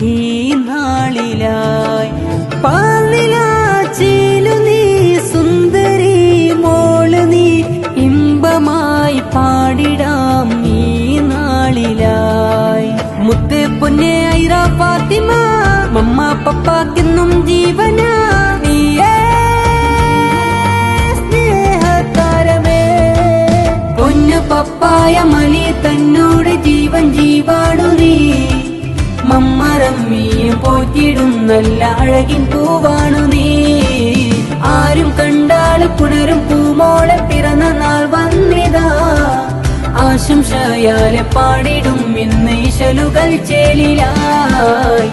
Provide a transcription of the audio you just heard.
ഈ നാളിലായി പാലിലാച്ചിലു നീ സുന്ദരി മോള് നീ ഇമ്പമായി പാടിടാം ഈ നാളിലായി മുത്ത് പൊന്നെ ഐറ ഫാത്തിമ മമ്മ പപ്പാക്കെന്നും ജീവന നീയേ സ്നേഹതാരമേ പൊന്നു പപ്പായ മലി തന്നോട് ജീവൻ ജീവാണു നീ മമ്മ റമ്മിയെ പോറ്റിടും നല്ല അഴകിൻ പൂവാണു നീ ആരും കണ്ടാൽ പുണരും പൂമോളെ പിറന്ന നാൾ വന്നിതാ ആശംസയാലെ പാടിടും ഇന്ന് ഇശലുകൾ ചേലിലായി